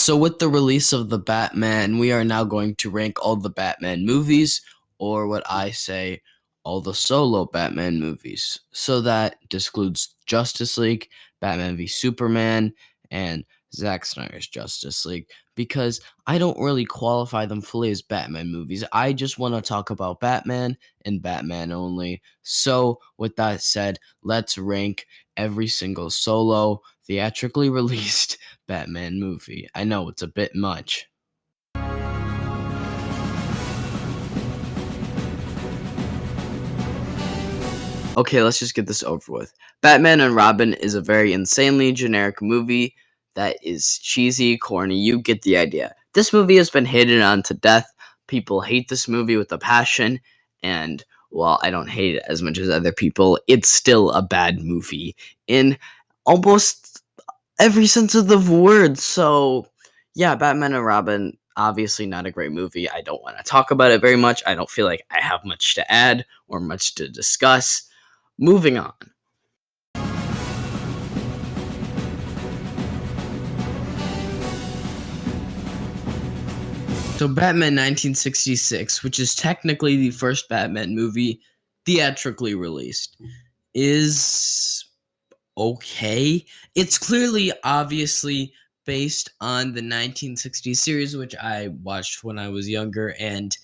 So, with the release of the Batman, we are now going to rank all the Batman movies, or what I say, all the solo Batman movies. So, that excludes Justice League, Batman v Superman, and Zack Snyder's Justice League, because I don't really qualify them fully as Batman movies. I just want to talk about Batman and Batman only. So, with that said, let's rank every single solo theatrically released Batman movie. I know it's a bit much. Okay, let's just get this over with. Batman and Robin is a very insanely generic movie that is cheesy, corny. You get the idea. This movie has been hated on to death. People hate this movie with a passion, and while I don't hate it as much as other people, it's still a bad movie in almost every sense of the word. So, yeah, Batman and Robin, obviously not a great movie. I don't want to talk about it very much. I don't feel like I have much to add or much to discuss. Moving on. So, Batman 1966, which is technically the first Batman movie theatrically released, is okay. It's clearly, obviously, based on the 1960s series, which I watched when I was younger, and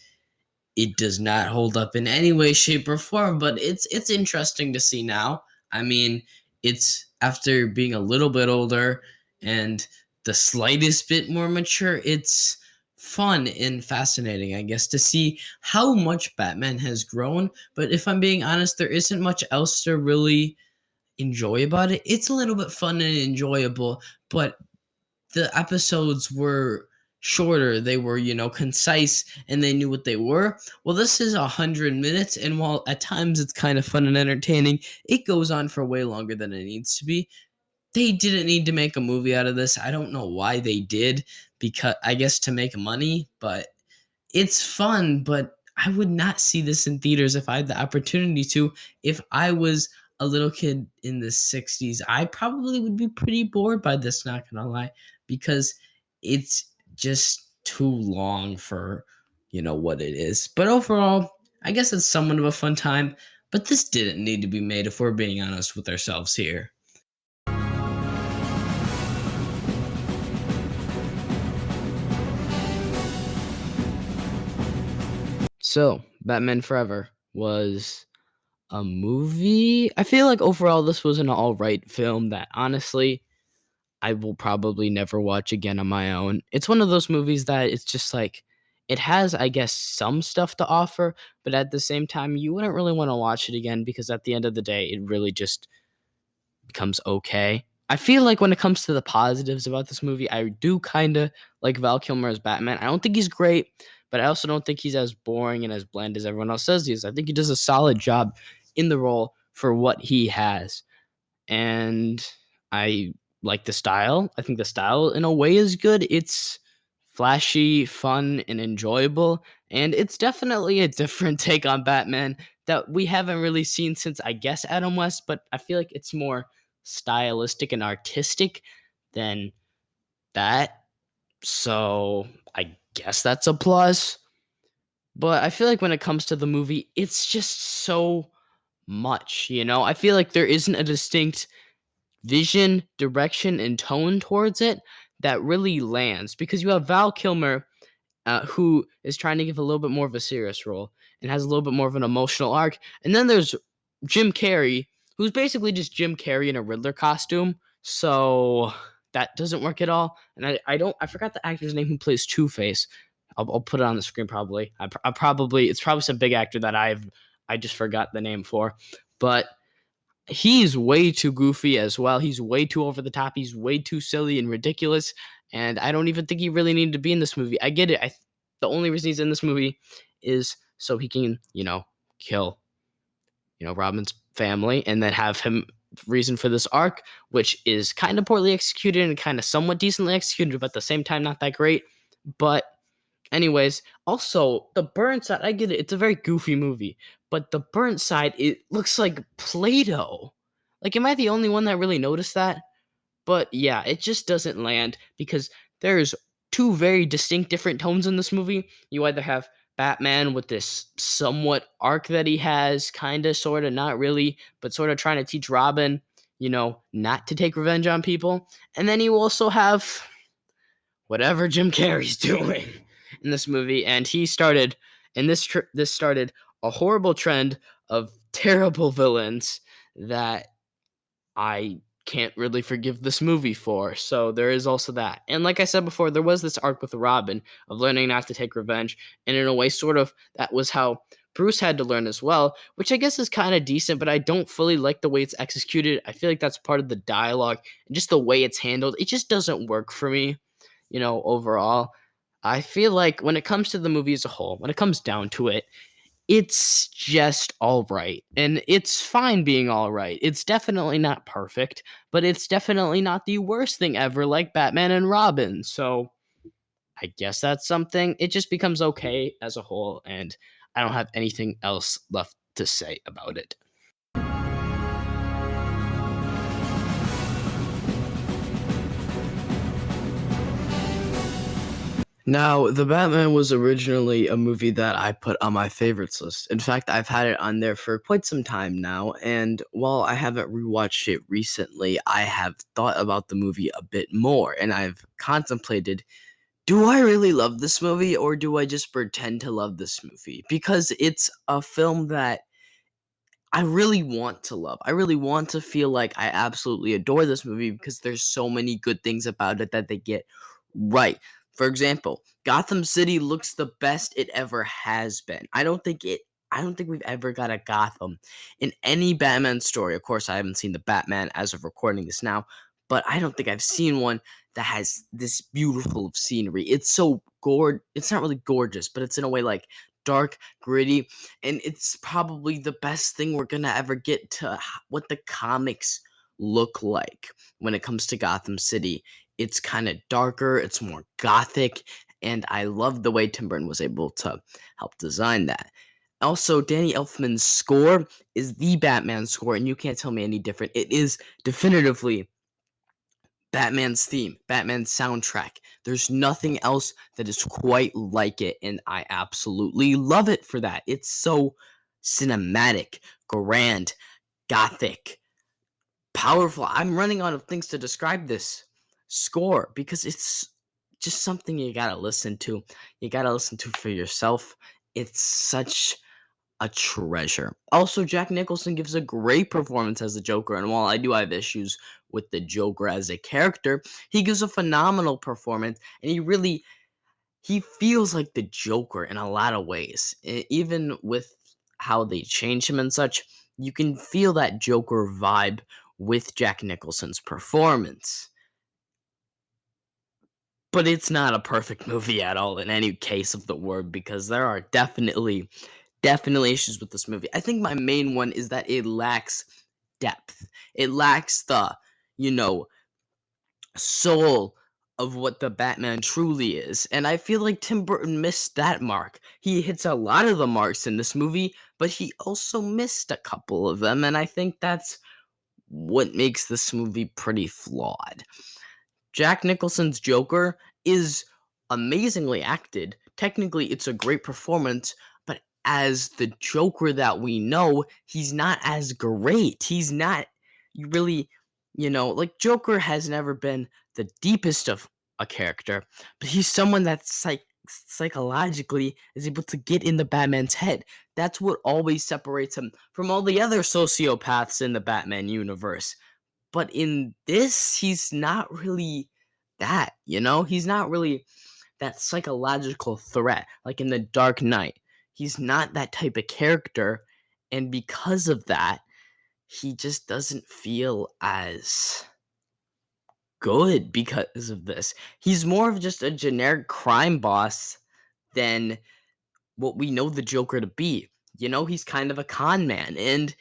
it does not hold up in any way, shape, or form. But it's interesting to see now. I mean, it's after being a little bit older and the slightest bit more mature. It's fun and fascinating, I guess, to see how much Batman has grown. But if I'm being honest, there isn't much else to really enjoy about it. It's a little bit fun and enjoyable, but the episodes were shorter. They were, concise, and they knew what they were. Well, this is 100 minutes, and while at times it's kind of fun and entertaining, it goes on for way longer than it needs to be. They didn't need to make a movie out of this. I don't know why they did, because I guess to make money, but it's fun, but I would not see this in theaters if I had the opportunity to. If I was a little kid in the 60s, I probably would be pretty bored by this, not gonna lie, because it's just too long for, what it is. But overall, I guess it's somewhat of a fun time, but this didn't need to be made if we're being honest with ourselves here. So, Batman Forever was a movie. I feel like overall this was an alright film that honestly I will probably never watch again on my own. It's one of those movies that it's just like it has, I guess, some stuff to offer, but at the same time, you wouldn't really want to watch it again because at the end of the day, it really just becomes okay. I feel like when it comes to the positives about this movie, I do kind of like Val Kilmer as Batman. I don't think he's great, but I also don't think he's as boring and as bland as everyone else says he is. I think he does a solid job in the role for what he has. And I like the style. I think the style, in a way, is good. It's flashy, fun, and enjoyable. And it's definitely a different take on Batman that we haven't really seen since, I guess, Adam West, but I feel like it's more stylistic and artistic than that. So I guess that's a plus. But I feel like when it comes to the movie, it's just so much. I feel like there isn't a distinct vision, direction, and tone towards it that really lands because you have Val Kilmer, who is trying to give a little bit more of a serious role and has a little bit more of an emotional arc. And then there's Jim Carrey, who's basically just Jim Carrey in a Riddler costume. So that doesn't work at all. And I forgot the actor's name who plays Two Face. I'll put it on the screen probably. It's probably some big actor that I just forgot the name for, but he's way too goofy as well. He's way too over the top. He's way too silly and ridiculous. And I don't even think he really needed to be in this movie. I get it. The only reason he's in this movie is so he can, kill, Robin's family and then have him reason for this arc, which is kind of poorly executed and kind of somewhat decently executed, but at the same time, not that great. But anyways, also the burnt side, I get it. It's a very goofy movie, but the burnt side, it looks like Play-Doh. Like, am I the only one that really noticed that? But yeah, it just doesn't land because there's two very distinct different tones in this movie. You either have Batman with this somewhat arc that he has, kind of, sort of, not really, but sort of trying to teach Robin, not to take revenge on people. And then you also have whatever Jim Carrey's doing in this movie, and he started, and this started a horrible trend of terrible villains that I can't really forgive this movie for. So there is also that. And like I said before, there was this arc with Robin of learning not to take revenge. And in a way, sort of, that was how Bruce had to learn as well, which I guess is kind of decent, but I don't fully like the way it's executed. I feel like that's part of the dialogue and just the way it's handled. It just doesn't work for me, overall. I feel like when it comes to the movie as a whole, when it comes down to it, it's just all right, and it's fine being all right. It's definitely not perfect, but it's definitely not the worst thing ever like Batman and Robin, so I guess that's something. It just becomes okay as a whole, and I don't have anything else left to say about it. Now, The Batman was originally a movie that I put on my favorites list. In fact, I've had it on there for quite some time now, and while I haven't rewatched it recently, I have thought about the movie a bit more, and I've contemplated, do I really love this movie, or do I just pretend to love this movie? Because it's a film that I really want to love. I really want to feel like I absolutely adore this movie because there's so many good things about it that they get right. For example, Gotham City looks the best it ever has been. I don't think we've ever got a Gotham in any Batman story. Of course, I haven't seen the Batman as of recording this now, but I don't think I've seen one that has this beautiful of scenery. It's so it's not really gorgeous, but it's in a way like dark, gritty, and it's probably the best thing we're gonna ever get to what the comics look like when it comes to Gotham City. It's kind of darker, it's more gothic, and I love the way Tim Burton was able to help design that. Also, Danny Elfman's score is the Batman score, and you can't tell me any different. It is definitively Batman's theme, Batman's soundtrack. There's nothing else that is quite like it, and I absolutely love it for that. It's so cinematic, grand, gothic, powerful. I'm running out of things to describe this score because it's just something you gotta listen to. You gotta listen to for yourself. It's such a treasure. Also, Jack Nicholson gives a great performance as the Joker, and while I do have issues with the Joker as a character, he gives a phenomenal performance, and he feels like the Joker in a lot of ways. Even with how they change him and such, you can feel that Joker vibe with Jack Nicholson's performance. But it's not a perfect movie at all in any case of the word because there are definitely issues with this movie. I think my main one is that it lacks depth. It lacks the, you know, soul of what the Batman truly is. And I feel like Tim Burton missed that mark. He hits a lot of the marks in this movie, but he also missed a couple of them. And I think that's what makes this movie pretty flawed. Jack Nicholson's Joker is amazingly acted. Technically, it's a great performance, but as the Joker that we know, he's not as great. He's not really, like Joker has never been the deepest of a character, but he's someone that's psychologically is able to get in the Batman's head. That's what always separates him from all the other sociopaths in the Batman universe. But in this, he's not really that, He's not really that psychological threat like in The Dark Knight. He's not that type of character, and because of that, he just doesn't feel as good because of this. He's more of just a generic crime boss than what we know the Joker to be. He's kind of a con man, and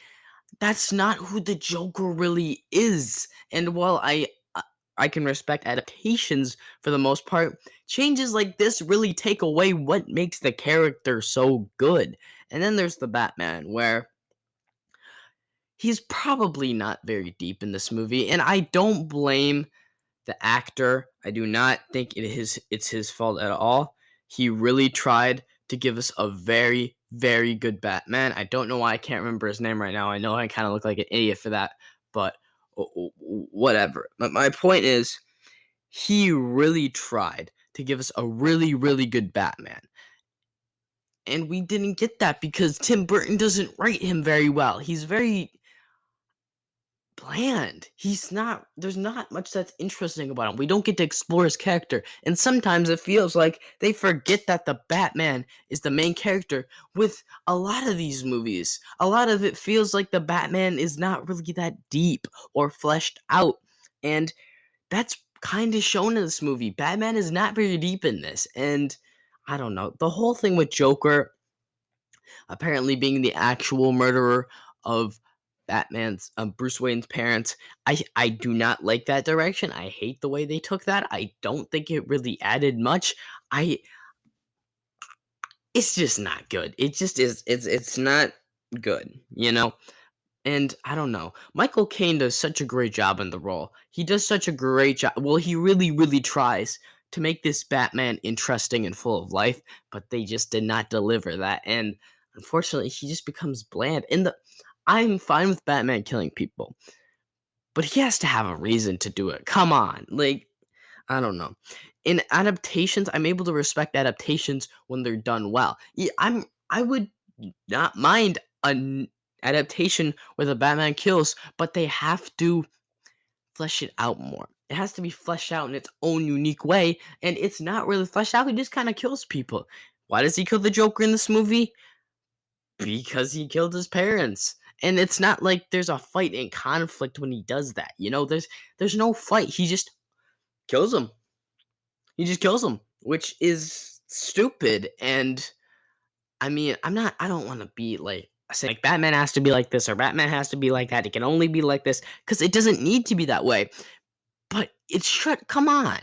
that's not who the Joker really is. And while I can respect adaptations for the most part, changes like this really take away what makes the character so good. And then there's the Batman, where he's probably not very deep in this movie, and I don't blame the actor. I do not think it's his fault at all. He really tried to give us a very, very good Batman. I don't know why I can't remember his name right now. I know I kind of look like an idiot for that, but whatever. But my point is, he really tried to give us a really, really good Batman. And we didn't get that because Tim Burton doesn't write him very well. He's very bland. There's not much that's interesting about him. We don't get to explore his character. And sometimes it feels like they forget that the Batman is the main character with a lot of these movies. A lot of it feels like the Batman is not really that deep or fleshed out. And that's kind of shown in this movie. Batman is not very deep in this. And I don't know. The whole thing with Joker apparently being the actual murderer of Batman's Bruce Wayne's parents. I do not like that direction. I hate the way they took that. I don't think it really added much. I It's just not good. It just is it's not good, you know? And I don't know. Michael Caine does such a great job in the role. He does such a great job. Well, he really, really tries to make this Batman interesting and full of life, but they just did not deliver that. And unfortunately, he just becomes bland. I'm fine with Batman killing people, but he has to have a reason to do it. Come on. Like, I don't know. In adaptations, I'm able to respect adaptations when they're done well. I would not mind an adaptation where the Batman kills, but they have to flesh it out more. It has to be fleshed out in its own unique way, and it's not really fleshed out. He just kind of kills people. Why does he kill the Joker in this movie? Because he killed his parents. And it's not like there's a fight and conflict when he does that. There's no fight. He just kills him. He just kills him, which is stupid. And I mean, I don't want to be like say like Batman has to be like this or Batman has to be like that. It can only be like this because it doesn't need to be that way. But it should come on.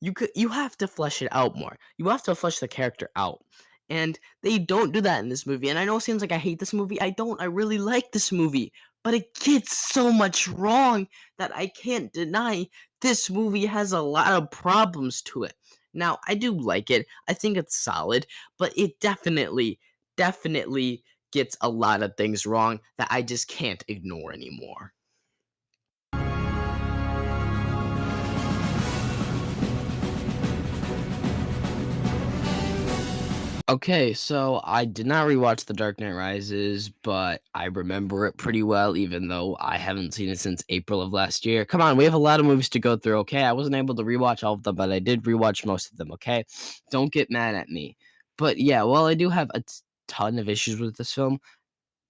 You have to flesh it out more. You have to flesh the character out. And they don't do that in this movie. And I know it seems like I hate this movie. I don't. I really like this movie. But it gets so much wrong that I can't deny this movie has a lot of problems to it. Now, I do like it. I think it's solid, but it definitely gets a lot of things wrong that I just can't ignore anymore. Okay, so I did not rewatch The Dark Knight Rises, but I remember it pretty well, even though I haven't seen it since April of last year. Come on, we have a lot of movies to go through, okay? I wasn't able to rewatch all of them, but I did rewatch most of them, okay? Don't get mad at me. But yeah, while I do have a ton of issues with this film,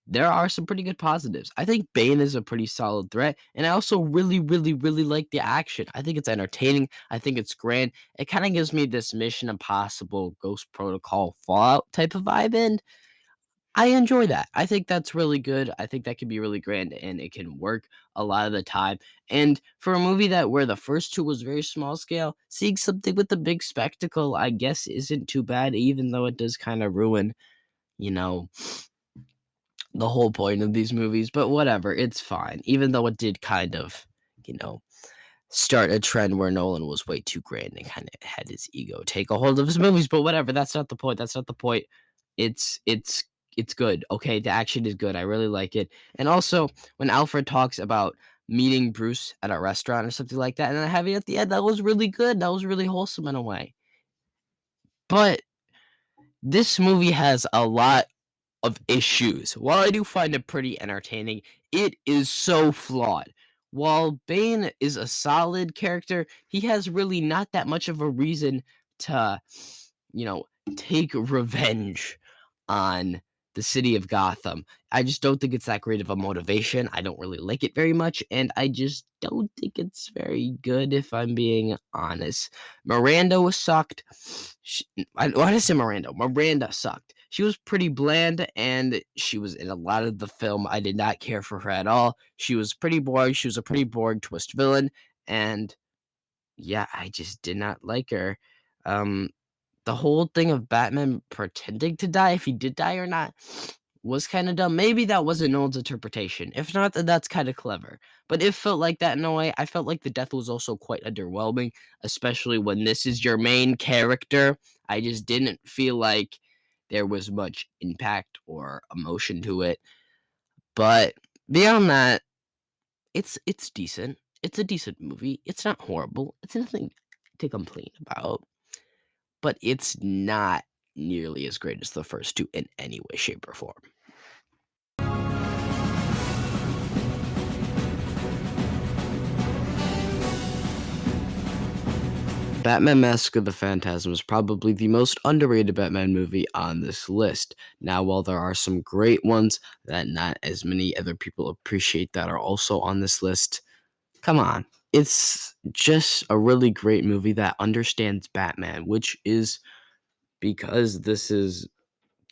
there are some pretty good positives. I think Bane is a pretty solid threat, and I also really, really, really like the action. I think it's entertaining. I think it's grand. It kind of gives me this Mission Impossible, Ghost Protocol, Fallout type of vibe, and I enjoy that. I think that's really good. I think that could be really grand, and it can work a lot of the time. And for a movie that where the first two was very small scale, seeing something with a big spectacle, I guess, isn't too bad, even though it does kind of ruin, you know the whole point of these movies, but whatever, it's fine. Even though it did kind of, you know, start a trend where Nolan was way too grand and kind of had his ego take a hold of his movies, but whatever, that's not the point. That's not the point. It's good. Okay, the action is good. I really like it. And also when Alfred talks about meeting Bruce at a restaurant or something like that, and then having it at the end, that was really good. That was really wholesome in a way. But this movie has a lot of issues. While I do find it pretty entertaining, it is so flawed. While Bane is a solid character, he has really not that much of a reason to, you know, take revenge on the city of Gotham. I just don't think it's that great of a motivation. I don't really like it very much, and I just don't think it's very good if I'm being honest. Miranda was sucked. Why did I say Miranda? Miranda sucked. She was pretty bland, and she was in a lot of the film. I did not care for her at all. She was pretty boring. She was a pretty boring twist villain, and yeah, I just did not like her. Um, the whole thing of Batman pretending to die, if he did die or not, was kind of dumb. Maybe that wasn't Nolan's interpretation. If not, then that's kind of clever. but it felt like that in a way. I felt like the death was also quite underwhelming, especially when this is your main character. I just didn't feel like there was much impact or emotion to it. But beyond that, it's decent. It's a decent movie. It's not horrible. It's nothing to complain about, but it's not nearly as great as the first two in any way, shape, or form. Batman Mask of the Phantasm is probably the most underrated Batman movie on this list. Now, while there are some great ones that not as many other people appreciate that are also on this list, come on. It's just a really great movie that understands Batman, which is because this is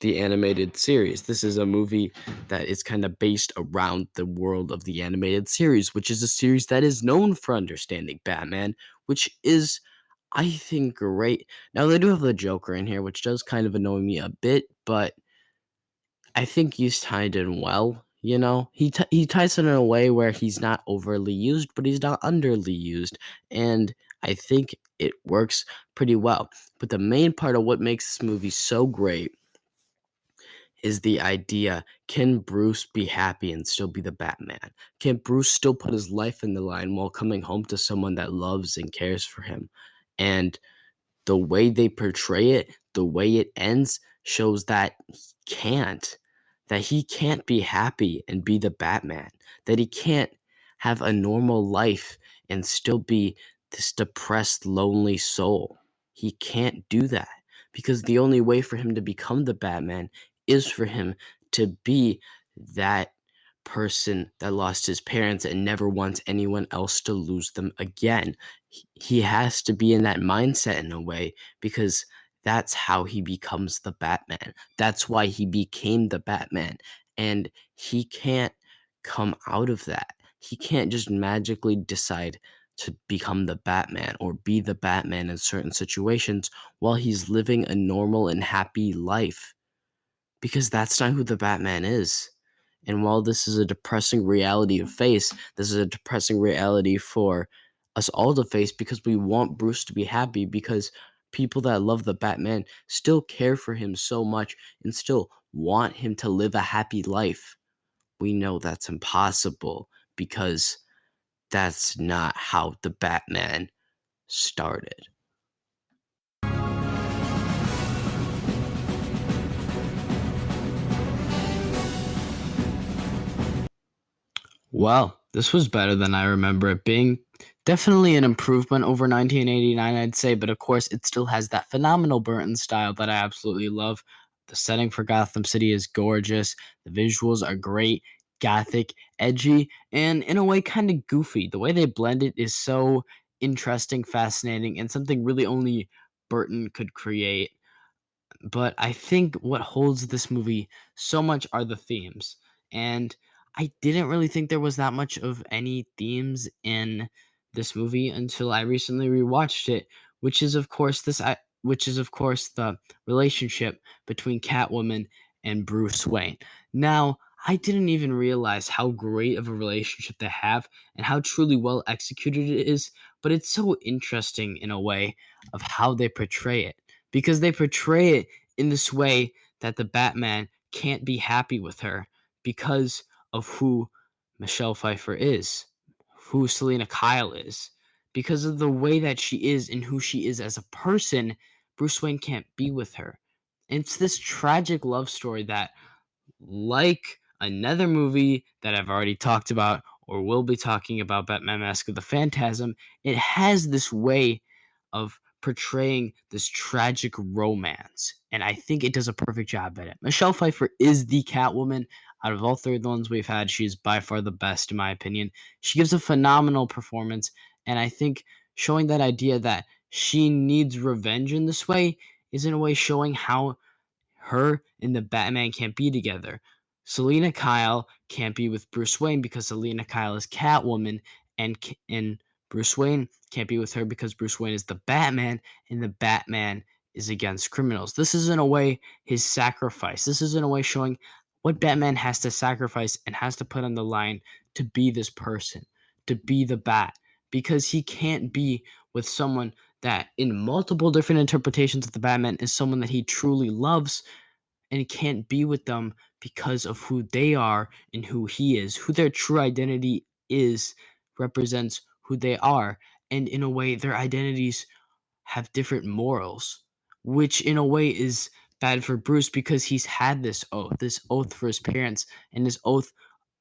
the animated series. This is a movie that is kind of based around the world of the animated series, which is a series that is known for understanding Batman, which is, I think, great. Now, they do have the Joker in here, which does kind of annoy me a bit, but I think he's tied in well. You know, he ties it in a way where he's not overly used, but he's not underly used, and I think it works pretty well. But the main part of what makes this movie so great is the idea, can Bruce be happy and still be the Batman? Can Bruce still put his life in the line while coming home to someone that loves and cares for him? And the way they portray it, the way it ends, shows that he can't be happy and be the Batman, that he can't have a normal life and still be this depressed, lonely soul. He can't do that because the only way for him to become the Batman is for him to be that person that lost his parents and never wants anyone else to lose them again. He has to be in that mindset in a way because that's how he becomes the Batman. That's why he became the Batman. And he can't come out of that. He can't just magically decide to become the Batman or be the Batman in certain situations while he's living a normal and happy life because that's not who the Batman is. And while this is a depressing reality to face, this is a depressing reality for us all to face because we want Bruce to be happy because people that love the Batman still care for him so much and still want him to live a happy life. We know that's impossible because that's not how the Batman started. Well, this was better than I remember it being. Definitely an improvement over 1989, I'd say, but of course, it still has that phenomenal Burton style that I absolutely love. The setting for Gotham City is gorgeous. The visuals are great, gothic, edgy, and in a way, kind of goofy. The way they blend it is so interesting, fascinating, and something really only Burton could create. But I think what holds this movie so much are the themes. And I didn't really think there was that much of any themes in this movie until I recently rewatched it, which is of course the relationship between Catwoman and Bruce Wayne. Now, I didn't even realize how great of a relationship they have and how truly well executed it is, but it's so interesting in a way of how they portray it because they portray it in this way that the Batman can't be happy with her because of who Michelle Pfeiffer is, who Selena Kyle is. Because of the way that she is and who she is as a person, Bruce Wayne can't be with her. And it's this tragic love story that, like another movie that I've already talked about or will be talking about, Batman Mask of the Phantasm, it has this way of portraying this tragic romance. And I think it does a perfect job at it. Michelle Pfeiffer is the Catwoman. Out of all three of the ones we've had, she's by far the best, in my opinion. She gives a phenomenal performance. And I think showing that idea that she needs revenge in this way is, in a way, showing how her and the Batman can't be together. Selena Kyle can't be with Bruce Wayne because Selena Kyle is Catwoman, and Bruce Wayne can't be with her because Bruce Wayne is the Batman, and the Batman is against criminals. This is in a way his sacrifice. This is in a way showing what Batman has to sacrifice and has to put on the line to be this person. to be the Bat because he can't be with someone that, in multiple different interpretations of the Batman, is someone that he truly loves, and he can't be with them because of who they are and who he is. Who their true identity is represents who they are. And in a way, their identities have different morals, which in a way is bad for Bruce because he's had this oath for his parents, and this oath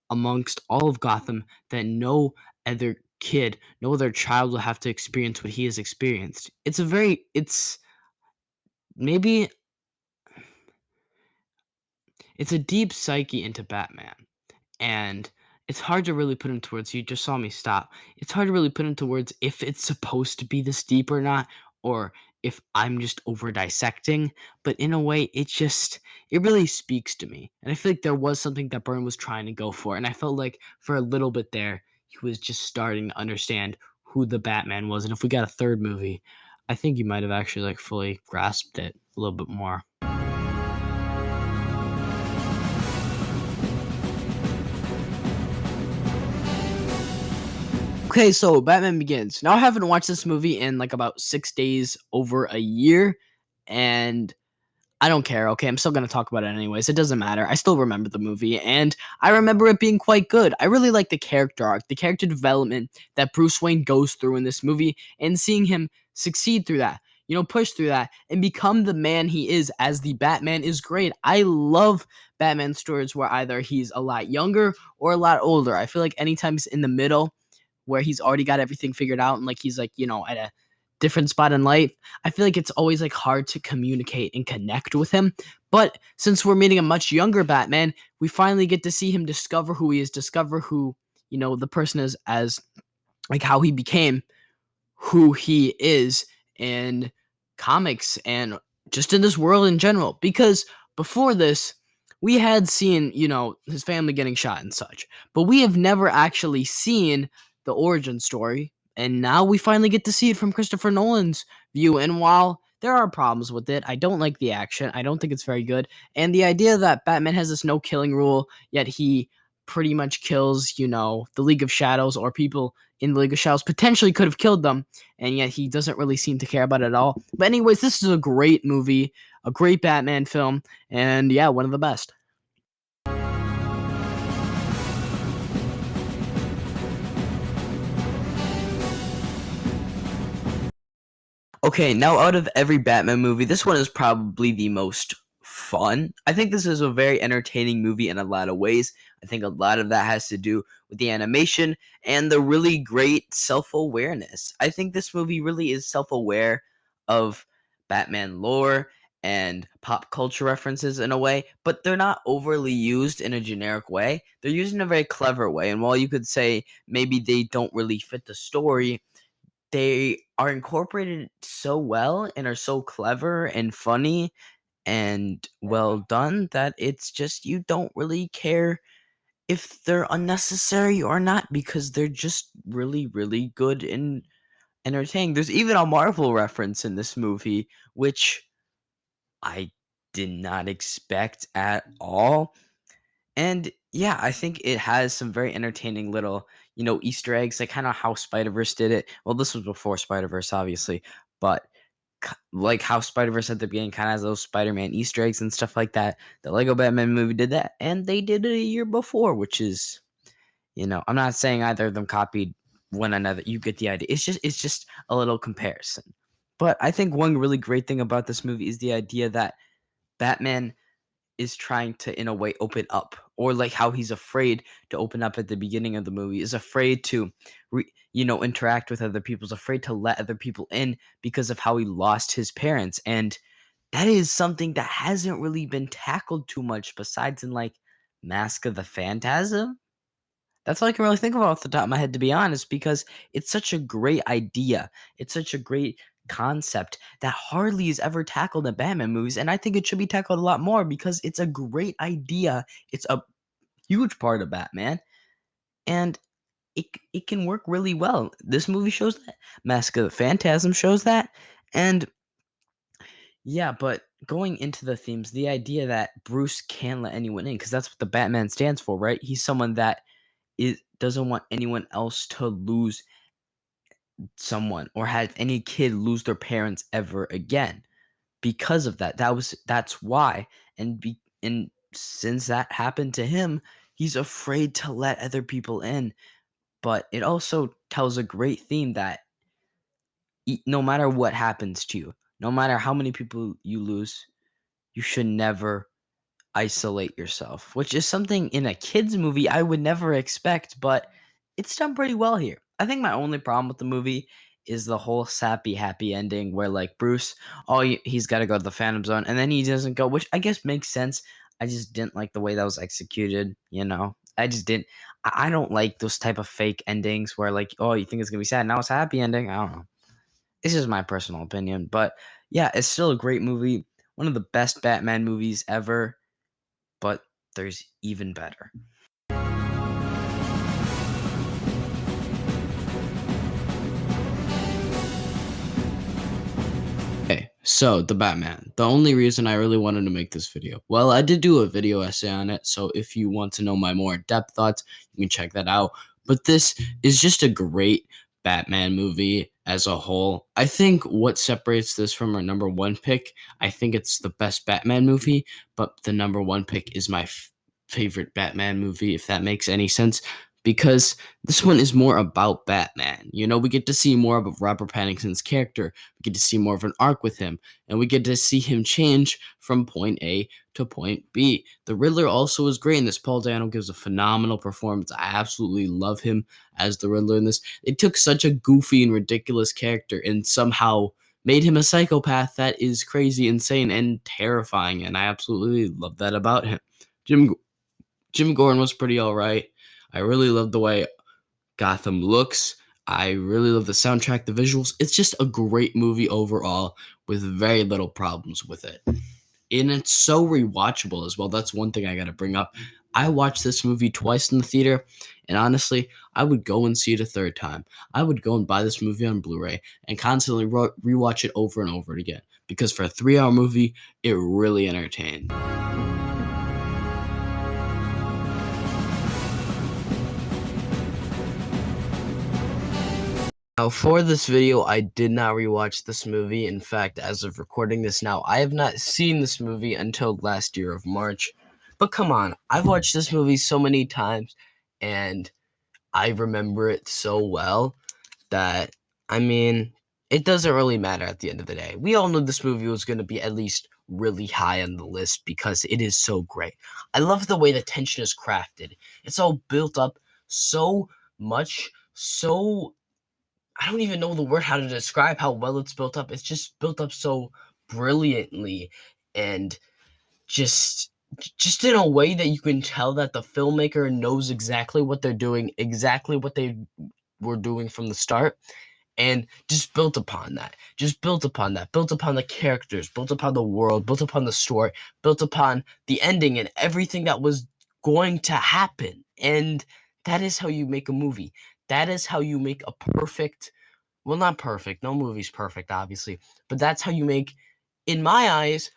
amongst all of Gotham that no other kid, no other child will have to experience what he has experienced. It's maybe it's a deep psyche into Batman. And it's hard to really put into words. You just saw me stop. It's hard to really put into words if it's supposed to be this deep or not, or if I'm just over dissecting. But in a way, it really speaks to me. And I feel like there was something that Byrne was trying to go for. And I felt like for a little bit there, he was just starting to understand who the Batman was. And if we got a third movie, I think you might have actually like fully grasped it a little bit more. Okay, so Batman Begins. Now I haven't watched this movie in like about 6 days, over a year, and I don't care. Okay, I'm still gonna talk about it anyways. It doesn't matter. I still remember the movie, and I remember it being quite good. I really like the character arc, the character development that Bruce Wayne goes through in this movie, and seeing him succeed through that, push through that, and become the man he is as the Batman is great. I love Batman stories where either he's a lot younger or a lot older. I feel like anytime he's in the middle where he's already got everything figured out and like he's like, at a different spot in life, I feel like it's always like hard to communicate and connect with him. But since we're meeting a much younger Batman, we finally get to see him discover who he is, discover who, the person is as like how he became who he is in comics and just in this world in general. Because before this, we had seen, his family getting shot and such, but we have never actually seen the origin story. And now we finally get to see it from Christopher Nolan's view. And while there are problems with it, I don't like the action. I don't think it's very good. And the idea that Batman has this no killing rule, yet he pretty much kills, the League of Shadows or people in the League of Shadows potentially could have killed them, and yet he doesn't really seem to care about it at all. But anyways, this is a great movie, a great Batman film, and yeah, one of the best. Okay, now out of every Batman movie, this one is probably the most fun. I think this is a very entertaining movie in a lot of ways. I think a lot of that has to do with the animation and the really great self awareness. I think this movie really is self aware of Batman lore and pop culture references in a way, but they're not overly used in a generic way. They're used in a very clever way. And while you could say maybe they don't really fit the story, they are incorporated so well and are so clever and funny and well done that it's just you don't really care if they're unnecessary or not because they're just really, really good and entertaining. There's even a Marvel reference in this movie, which I did not expect at all. And yeah, I think it has some very entertaining little, Easter eggs, like kind of how Spider Verse did it. Well, this was before Spider Verse, obviously, but like how Spider Verse at the beginning kind of has those Spider Man Easter eggs and stuff like that. The Lego Batman movie did that, and they did it a year before, which is, I'm not saying either of them copied one another. You get the idea. It's just a little comparison. But I think one really great thing about this movie is the idea that Batman is trying to in a way open up, or like how he's afraid to open up at the beginning of the movie, is afraid to interact with other people, is afraid to let other people in because of how he lost his parents. And that is something that hasn't really been tackled too much besides in like Mask of the Phantasm. That's all I can really think about off the top of my head, to be honest, because it's such a great idea. It's such a great concept that hardly is ever tackled in Batman movies, and I think it should be tackled a lot more because it's a great idea. It's a huge part of Batman, and it can work really well. This movie shows that. Mask of the Phantasm shows that, and yeah, but going into the themes, the idea that Bruce can't let anyone in, because that's what the Batman stands for, right? He's someone that is doesn't want anyone else to lose someone or have any kid lose their parents ever again. Because of that, that's why. And since that happened to him, he's afraid to let other people in. But it also tells a great theme that no matter what happens to you, no matter how many people you lose, you should never isolate yourself, which is something in a kids movie I would never expect, but it's done pretty well here. I think my only problem with the movie is the whole sappy happy ending where like Bruce, he's got to go to the Phantom Zone and then he doesn't go, which I guess makes sense. I just didn't like the way that was executed, you know. I just didn't. I don't like those type of fake endings where like, oh, you think it's gonna be sad, now it's a happy ending. I don't know. It's just my personal opinion, but yeah, it's still a great movie. One of the best Batman movies ever, but there's even better. Okay, so the Batman. The only reason I really wanted to make this video. Well, I did do a video essay on it, so if you want to know my more in-depth thoughts, you can check that out. But this is just a great Batman movie as a whole. I think what separates this from our number one pick, I think it's the best Batman movie, but the number one pick is my favorite Batman movie, if that makes any sense, because this one is more about Batman. You know, we get to see more of Robert Pattinson's character. We get to see more of an arc with him, and we get to see him change from point A to point B. The Riddler also is great in this. Paul Dano gives a phenomenal performance. I absolutely love him as the Riddler in this. They took such a goofy and ridiculous character and somehow made him a psychopath that is crazy, insane, and terrifying, and I absolutely love that about him. Jim Gordon was pretty all right. I really love the way Gotham looks. I really love the soundtrack, the visuals. It's just a great movie overall with very little problems with it. And it's so rewatchable as well. That's one thing I got to bring up. I watched this movie twice in the theater, and honestly, I would go and see it a third time. I would go and buy this movie on Blu-ray and constantly rewatch it over and over again because for a 3-hour movie, it really entertained. Now, for this video, I did not rewatch this movie. In fact, as of recording this now, I have not seen this movie until last year of March. But come on, I've watched this movie so many times, and I remember it so well that, I mean, it doesn't really matter at the end of the day. We all knew this movie was going to be at least really high on the list because it is so great. I love the way the tension is crafted. It's all built up so much, so I don't even know the word how to describe how well it's built up. It's just built up so brilliantly and just just in a way that you can tell that the filmmaker knows exactly what they're doing, exactly what they were doing from the start, and just built upon that. Just built upon that. Built upon the characters, built upon the world, built upon the story, built upon the ending and everything that was going to happen. And that is how you make a movie. That is how you make a perfect, well, not perfect. No movie's perfect, obviously. But that's how you make, in my eyes,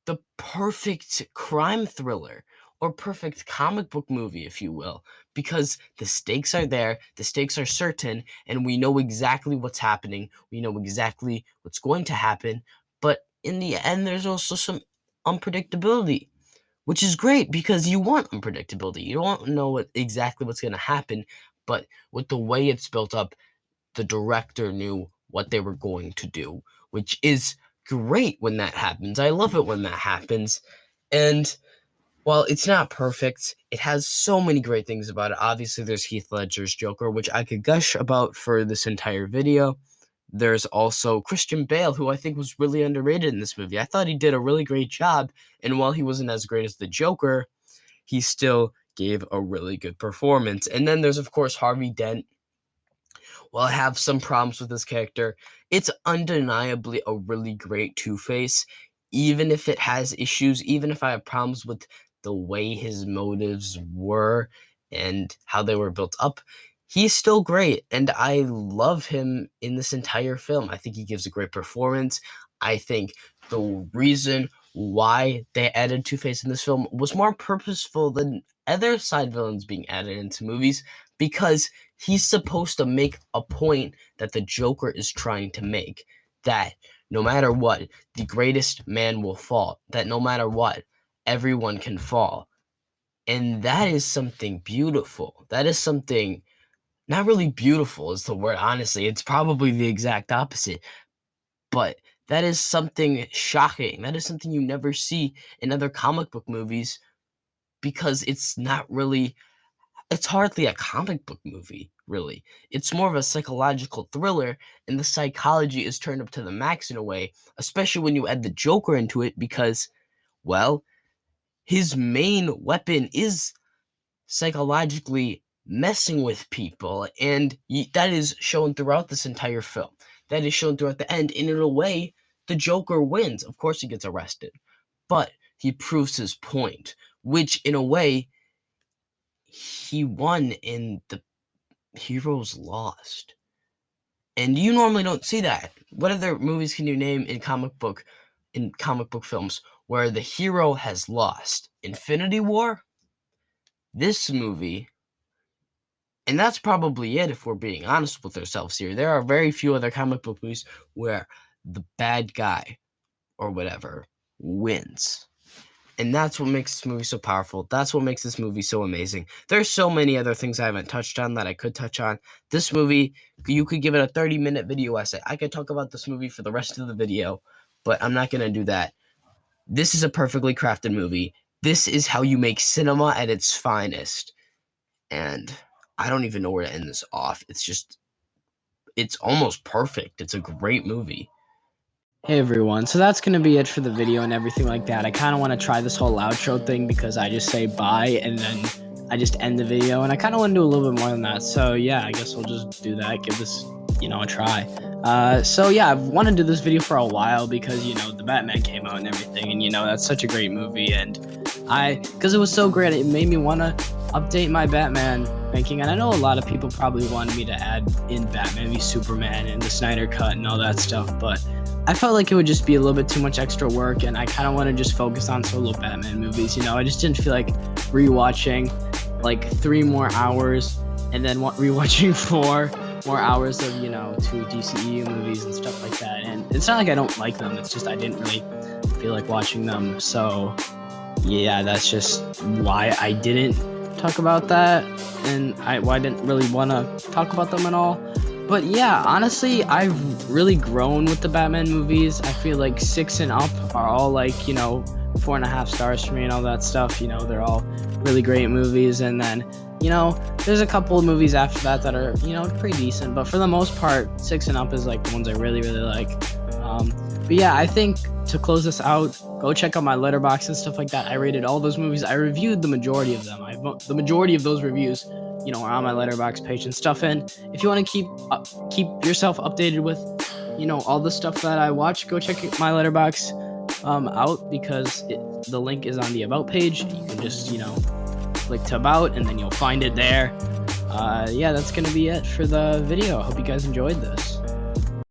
the perfect crime thriller or perfect comic book movie, if you will, because the stakes are there, the stakes are certain, and we know exactly what's happening. We know exactly what's going to happen. But in the end, there's also some unpredictability, which is great because you want unpredictability. You don't know exactly what's going to happen, but with the way it's built up, the director knew what they were going to do, which is great when that happens. I love it when that happens. And while it's not perfect, it has so many great things about it. Obviously, there's Heath Ledger's Joker, which I could gush about for this entire video. There's also Christian Bale, who I think was really underrated in this movie. I thought he did a really great job, and while he wasn't as great as the Joker, he still gave a really good performance. And then there's, of course, Harvey Dent. While I have some problems with this character, it's undeniably a really great Two-Face. Even if it has issues, even if I have problems with the way his motives were and how they were built up, he's still great. And I love him in this entire film. I think he gives a great performance. I think the reason why they added Two-Face in this film was more purposeful than other side villains being added into movies because he's supposed to make a point that the Joker is trying to make, that no matter what, the greatest man will fall, that no matter what, everyone can fall. And that is something beautiful. That is something not really beautiful is the word, honestly. It's probably the exact opposite. But that is something shocking. That is something you never see in other comic book movies because it's hardly a comic book movie, really. It's more of a psychological thriller, and the psychology is turned up to the max in a way, especially when you add the Joker into it because, well, his main weapon is psychologically messing with people, and that is shown throughout this entire film. That is shown throughout the end, and in a way, the Joker wins. Of course, he gets arrested, but he proves his point, which in a way, he won and the heroes lost. And you normally don't see that. What other movies can you name in comic book films where the hero has lost? Infinity War? This movie, and that's probably it if we're being honest with ourselves here. There are very few other comic book movies where the bad guy or whatever wins. And that's what makes this movie so powerful. That's what makes this movie so amazing. There's so many other things I haven't touched on that I could touch on. This movie, you could give it a 30-minute video essay. I could talk about this movie for the rest of the video, but I'm not going to do that. This is a perfectly crafted movie. This is how you make cinema at its finest. And I don't even know where to end this off. It's almost perfect. It's a great movie. Hey everyone, so that's going to be it for the video and everything like that. I kind of want to try this whole outro thing because I just say bye and then I just end the video, and I kind of want to do a little bit more than that. So yeah, I guess we'll just do that, give this, a try. So yeah, I've wanted to do this video for a while because, the Batman came out and everything, and that's such a great movie, and because it was so great, it made me want to update my Batman ranking. And I know a lot of people probably wanted me to add in Batman v Superman and the Snyder Cut and all that stuff, but I felt like it would just be a little bit too much extra work, and I kind of want to just focus on solo Batman movies. I just didn't feel like rewatching like 3 more hours and then rewatching 4 more hours of, 2 DCEU movies and stuff like that. And it's not like I don't like them, it's just I didn't really feel like watching them. So yeah, that's just why I didn't talk about that, and why I didn't really want to talk about them at all. But yeah, honestly, I've really grown with the Batman movies. I feel like 6 and up are all like, 4.5 stars for me and all that stuff. They're all really great movies. And then, there's a couple of movies after that that are, pretty decent. But for the most part, 6 and up is like the ones I really, really like. But yeah, I think to close this out, go check out my Letterboxd and stuff like that. I rated all those movies. I reviewed the majority of them. The majority of those reviews, are on my Letterboxd page and stuff. And if you want to keep yourself updated with, all the stuff that I watch, go check my Letterboxd out, because the link is on the About page. You can just, click to About, and then you'll find it there. Yeah, that's going to be it for the video. I hope you guys enjoyed this.